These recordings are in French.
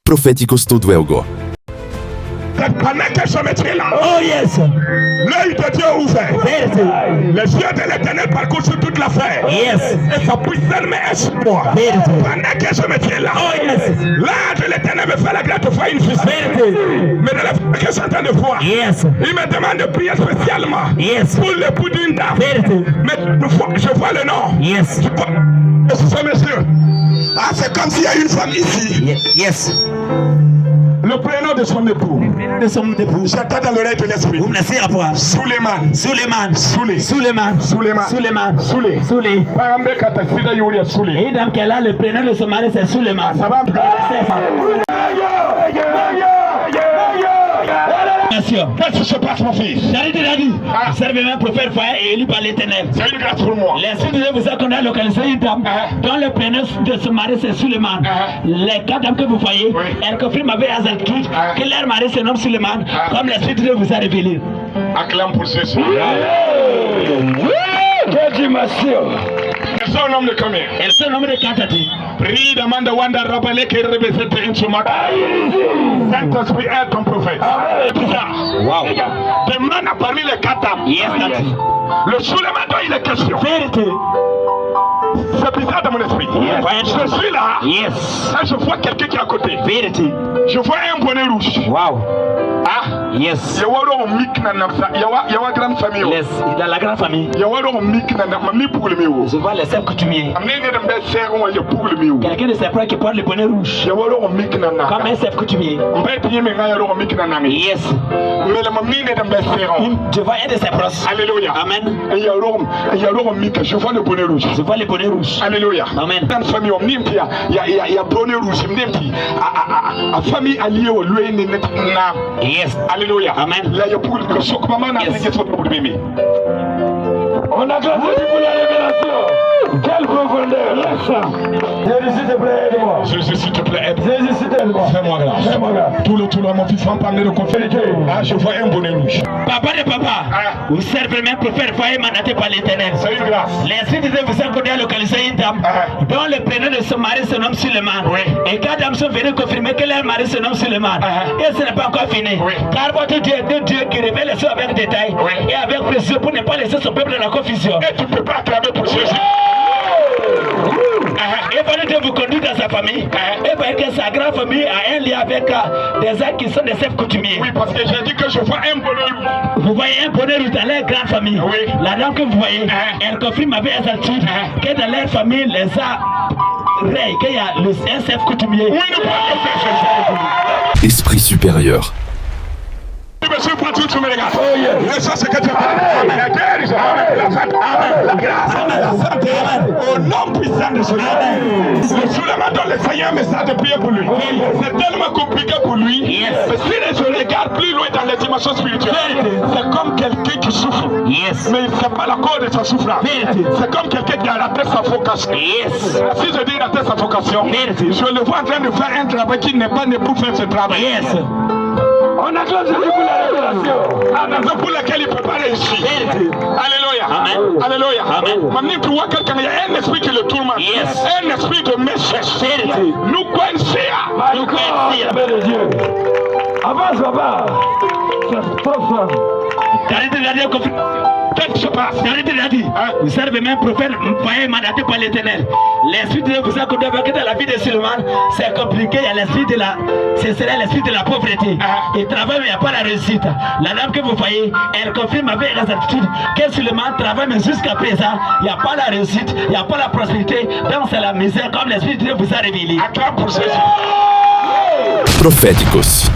Proféticos todo Elgo. Pendant que ce métier-là, Oh yes. l'œil de Dieu est ouvert. Les yeux de l'Éternel parcourent sur toute l'affaire. Yes. Et ça puisse seulement être sur moi. Pendant que ce métier-là, Oh yes. l'âge de l'Éternel me fait la grâce de faire une fille. Mais de la foi que je suis en train de voir, Yes. il me demande de prier spécialement Yes. pour l'époux d'une dame. Mais je vois le nom. Yes. Ce monsieur. Ah, c'est comme s'il y a une femme ici. Yes. Le prénom de son époux. De son époux. J'attends dans l'oreille de l'esprit. Vous me laissez après. Suleiman. Suleiman. Soulé. Suleiman. Suleiman. Suleiman. Soulé. Soulé. Parambe Katasida Yuria Soulé. Et dame qu'elle a le prénom de son mari c'est Suleiman. Ça va? Qu'est-ce qui se passe, mon fils? Servez même pour faire foyer et élu par l'Éternel. C'est une grâce pour moi. L'Esprit de Dieu vous a qu'on a localisé une dame dont le prénom de son mari c'est Suleiman. Les 4 dames que vous voyez, elles confirment avec exactitude que leur mari se nomme Suleiman, comme l'Esprit de Dieu vous a révélé. Acclame pour ceci. Que Dieu m'assure. Elles sont un homme de combien? Elles sont nommées de 4 dames. Prie, demande Wanda Rabale qui représente une soumata. Saint-Esprit est ton prophète. Wow. Demande parmi les 4 dames. Yes, daddy. Le Suleiman dont il est question. Vérité. C'est bizarre dans mon esprit. Je suis là. Yes. Et je vois quelqu'un qui est à côté. Vérité. Je vois un bonnet rouge. Wow. Ah. Yes. Yawaro mik na namsa. Yawa grande famille. Dans la grande famille, Yawaro mik na mami pour le mieux. je vois les chefs coutumiers. Amné ne dembe serron ya pour le mieux. Quelqu'un de ses frères qui porte le bonnet rouge. Yawaro mik na na. Comme un chef coutumier. Mbe piye me ngaya ro mik na nami. Yes. Mais le mami ne dembe serron. Je vois un de ses proches. Alléluia. Amen. Yawaro mik, je vois le bonnet rouge. Je vois le bonnet rouge. Alléluia. Amen. Dans famille on nimpia ya bonnet rouge mnempi. A famille alliée au lui ne na. Yes. Alléluia. Amen. Là ya pour que sok maman na Yes. fait son pour bébé. On a grâce pour la révélation. Quelle profondeur. Jésus, s'il te plaît, aide-moi. Jésus, s'il te plaît, aide. Jésus, s'il te plaît. Fais-moi grâce. Fais-moi grâce. Tout le mon fils va parler de confiance. Ah, je vois un bonnet rouge. Papa de papa, vous servez même pour faire foyer mandaté par l'Éternel. C'est une grâce. L'Esprit de Dieu vous a accordé à localiser une dame dont le prénom de son mari se nomme Suleiman. Oui. Et 4 dames sont venues confirmer que leur mari se nomme Suleiman. Et ce n'est pas encore fini. Oui. Car votre Dieu est un Dieu qui révèle les choses avec détail et avec précision pour ne pas laisser son peuple dans la confusion. Et tu ne peux pas acclamer pour Jésus. Et votre Dieu vous conduit dans sa famille. Et voyez que sa grande famille a un lien avec des gens qui sont des chefs coutumiers. Oui, parce que j'ai dit que je vois un bonnet rouge. Vous voyez un bonnet rouge dans leur grande famille. Oui. La dame que vous voyez, elle confirme avec exactitude que dans leur famille, les a qu'il y a un chef coutumier. Oui, nous pouvons Esprit supérieur. Monsieur Patrick, tu me regardes. Et ça, c'est que tu as la guerre, la grâce, la santé, au nom puissant de Jésus. Le Suleiman donne le Seigneur un message de prier pour lui. C'est tellement compliqué pour lui. Mais si je regarde plus loin dans les dimensions spirituelles, c'est comme quelqu'un qui souffre. Yes. Mais il ne sait pas la cause de sa souffrance. C'est comme quelqu'un qui a raté sa vocation. Yes. Si je dis raté sa vocation, je le vois en train de faire un travail qui n'est pas né pour faire ce travail. Yes. On a Jésus pour la révélation. La raison pour laquelle il ne peut pas réussir. Alléluia. Amen. Alléluia. Amen. Maintenant, tu vois quelqu'un, il y a un esprit qui le tourmente. Yes. Un esprit de méchance. Nous connaissons. Nous connaissons. de Dieu. Avance, papa. C'est trop fort. Qu'est-ce qui se passe? Vous servez même prophète, voyez mandaté par l'Éternel. L'esprit de Dieu vous a accordé que dans la vie de Suleiman, c'est compliqué. Il y a l'esprit de la, ce serait l'esprit de la pauvreté. Il travaille mais il n'y a pas la réussite. La dame que vous voyez, elle confirme avec exactitude que Suleiman travaille mais jusqu'à présent, il n'y a pas la réussite, il n'y a pas la prospérité. Donc c'est la misère comme l'esprit de Dieu vous a révélé. Acclame pour Jésus. Proféticos.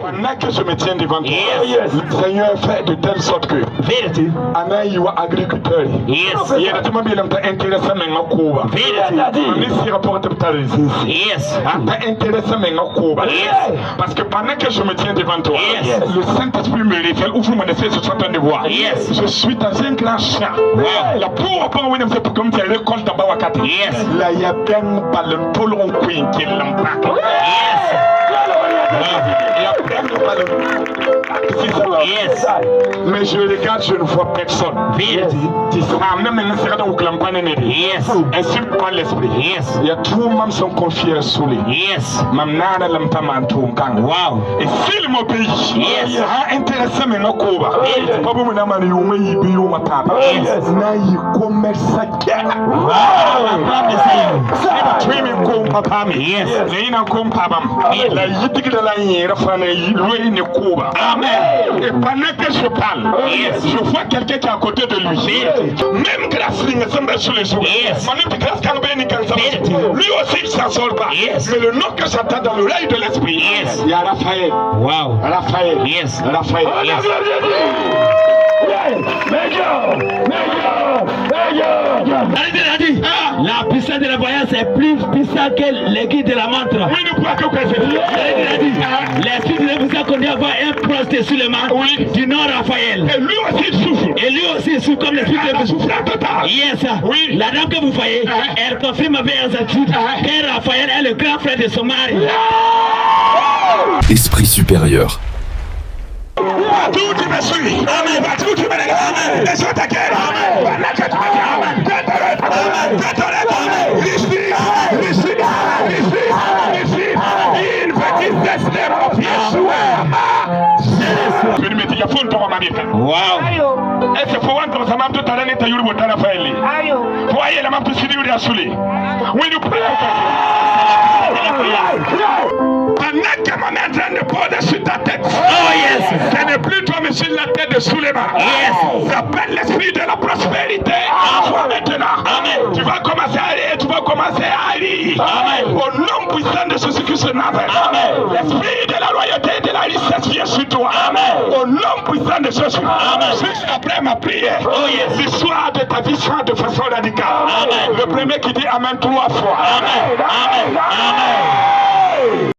Pendant que je me tiens devant toi, Yes. le Seigneur fait de telle sorte que Vérité. Ana yi wa agriculteur. Yes. Il y a des gens qui sont intéressés mais non Cuba. Vérité. On est rapporte ta résistance. Yes. T'es intéressé mais non Cuba. Yes. Parce que pendant que je me tiens devant toi, Yes. le Saint-Esprit me révèle, ouvre mon esprit, je suis en train de voir. Yes. Je suis dans un grand champ. Wow. La pour pas oui, c'est pour comme tu récoltes en Bawakati. Yes. Là, il y a bien ballon pour l'on queen qui l'aime pas. Yes. Il y a bien ballon. c'est ça. Yes. Mais je regarde, je ne vois personne. Vite. Tu seras même un secret où Clampane n'est Yes. ainsi par l'esprit. Yes. Il y a tout le monde sont confiés sous lui. Yes. Mamnana Lampamantungang. Wow. Et s'il m'obéit, Yes. intéressé mais non coba. Pas vous me n'amène you may be you mataba. Yes. Na y commerce Wow. Swimming com papa mi. Yes. Leina com pabam. La yitik de la yera fana lui ne coba. Amen. Et pendant que je parle, Yes. je vois quelqu'un qui est à côté de lui. Même grâce ligne semble sur les jours. Yes. Même grâce quand ben lui aussi il s'en sort pas. Yes. Mais le nom que j'entends dans l'oreille de l'esprit, Yes. il y a Raphaël. Wow. Raphaël. Yes. Raphaël. Yes. La puissance de la voyance est plus puissante que l'aiguille de la montre. Oui, nous pouvons que c'est L'esprit de Dieu vous a conduit à voir un proche de Suleiman du nom Raphaël. Et lui aussi il souffre. Et lui aussi il souffre comme l'esprit de Dieu vous souffre. Yes. Oui. La dame que vous voyez, elle confirme avec exactitude que Raphaël est le grand frère de son mari. Esprit supérieur. Partout tu me suis. Amen. Partout tu me regardes. Amen. Et je t'accueille. Amen. Pendant que tu me dis Amen. In the name of Yeshua. Je vais mettre la phone pour ma vie. Wow. Et c'est pour un comme ça m'a tout à l'année ta yuri botana faili. Voyez la m'a tout sidi uri asuli. Oui nous prions. Pendant que mon est en train de poser sur ta tête. Oh yes. Ce n'est plus toi mais sur la tête de Suleiman. Yes. Ça s'appelle l'esprit de la prospérité. Toi maintenant. Amen. Tu vas commencer à aller, tu vas commencer à aller. Amen. Au nom puissant de Jésus-Christ de Nazareth. Amen. L'esprit de la royauté et de la richesse vient sur toi. Amen. Au nom puissant de Jésus. Amen. Juste après ma prière. Oh yes. L'histoire de ta vie change de façon radicale. Amen. Le premier qui dit Amen 3 fois. Amen. Amen. Amen.